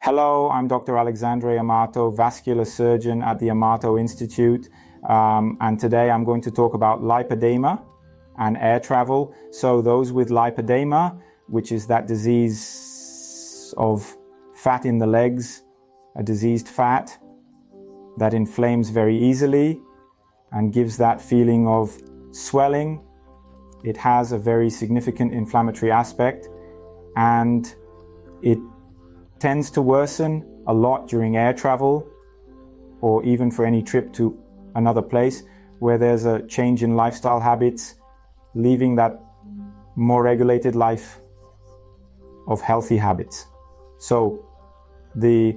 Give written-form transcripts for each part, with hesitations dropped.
Hello, I'm Dr. Alexandre Amato, Vascular Surgeon at the Amato Institute, and today I'm going to talk about lipedema and air travel. So those with lipedema, which is that disease of fat in the legs, a diseased fat that inflames very easily and gives that feeling of swelling. It has a very significant inflammatory aspect, and it tends to worsen a lot during air travel or even for any trip to another place where there's a change in lifestyle habits, leaving that more regulated life of healthy habits. So the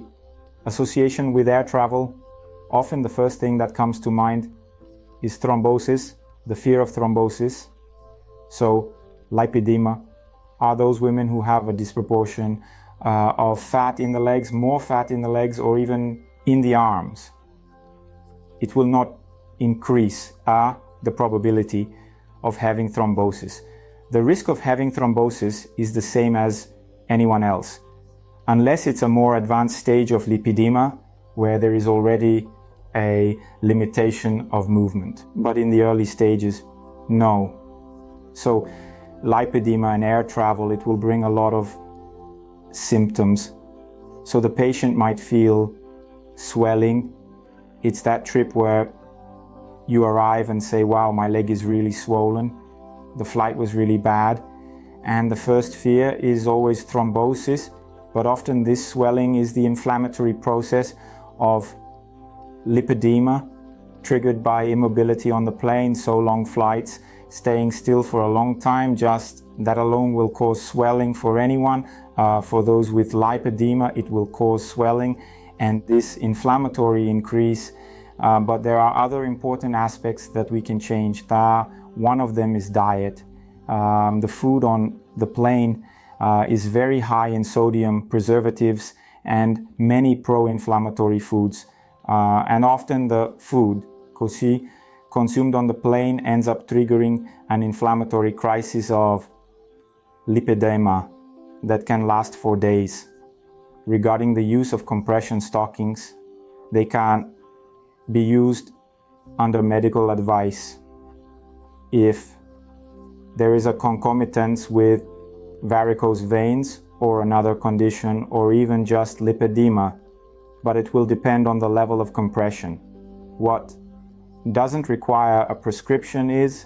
association with air travel, often the first thing that comes to mind is thrombosis, the fear of thrombosis. So lipedema are those women who have a disproportion of fat in the legs, more fat in the legs, or even in the arms. It will not increase the probability of having thrombosis. The risk of having thrombosis is the same as anyone else, unless it's a more advanced stage of lipedema where there is already a limitation of movement. But in the early stages, no. So lipedema and air travel, it will bring a lot of symptoms. So the patient might feel swelling. It's that trip where you arrive and say, wow, my leg is really swollen. The flight was really bad. And the first fear is always thrombosis, but often this swelling is the inflammatory process of lipedema triggered by immobility on the plane, so long flights, staying still for a long time, just that alone will cause swelling for anyone. For those with lipedema, it will cause swelling and this inflammatory increase. But there are other important aspects that we can change. One of them is diet. The food on the plane is very high in sodium, preservatives, and many pro-inflammatory foods. And often the food consumed on the plane ends up triggering an inflammatory crisis of lipedema that can last for days. Regarding the use of compression stockings, they can be used under medical advice if there is a concomitance with varicose veins or another condition, or even just lipedema, but it will depend on the level of compression. What doesn't require a prescription is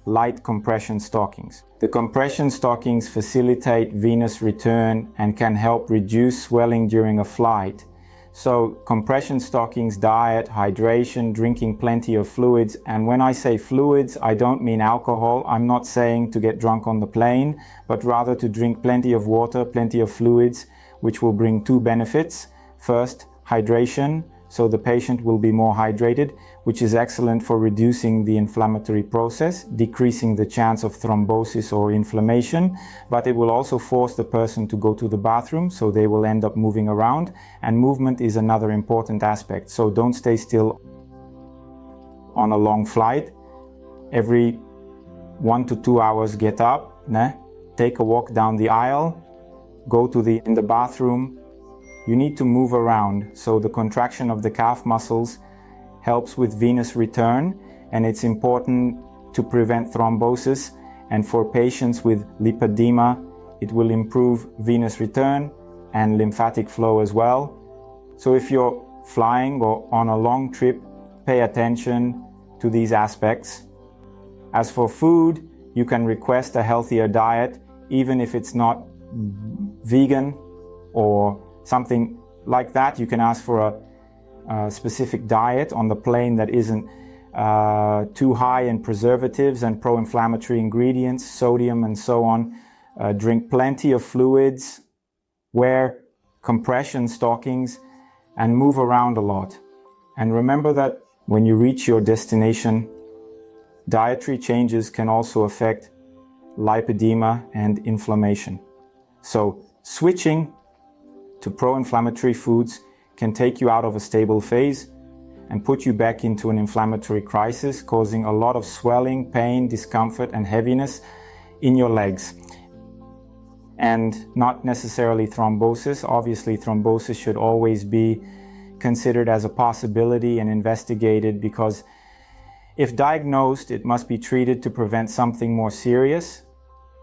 light compression stockings. The compression stockings facilitate venous return and can help reduce swelling during a flight. So compression stockings, diet, hydration, drinking plenty of fluids. And when I say fluids, I don't mean alcohol. I'm not saying to get drunk on the plane, but rather to drink plenty of water, plenty of fluids, which will bring two benefits. First, hydration. So the patient will be more hydrated, which is excellent for reducing the inflammatory process, decreasing the chance of thrombosis or inflammation, but it will also force the person to go to the bathroom, so they will end up moving around, and movement is another important aspect. So don't stay still on a long flight. Every 1 to 2 hours, get up, take a walk down the aisle, go to in the bathroom. You need to move around, so the contraction of the calf muscles helps with venous return, and it's important to prevent thrombosis. And for patients with lipedema, it will improve venous return and lymphatic flow as well. So if you're flying or on a long trip, pay attention to these aspects. As for food, you can request a healthier diet, even if it's not vegan or something like that. You can ask for a specific diet on the plane that isn't too high in preservatives and pro-inflammatory ingredients, sodium and so on. Drink plenty of fluids, wear compression stockings, and move around a lot. And remember that when you reach your destination, dietary changes can also affect lipedema and inflammation. So switching to pro-inflammatory foods can take you out of a stable phase and put you back into an inflammatory crisis, causing a lot of swelling, pain, discomfort, and heaviness in your legs. and not necessarily thrombosis. Obviously, thrombosis should always be considered as a possibility and investigated, because if diagnosed, it must be treated to prevent something more serious.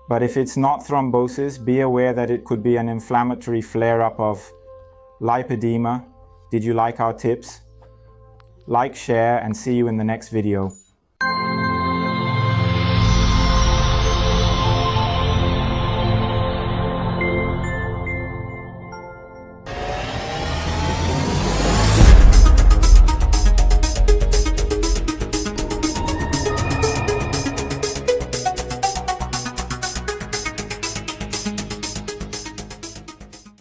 But if it's not thrombosis, be aware that it could be an inflammatory flare-up of lipedema. Did you like our tips? Like, share, and see you in the next video.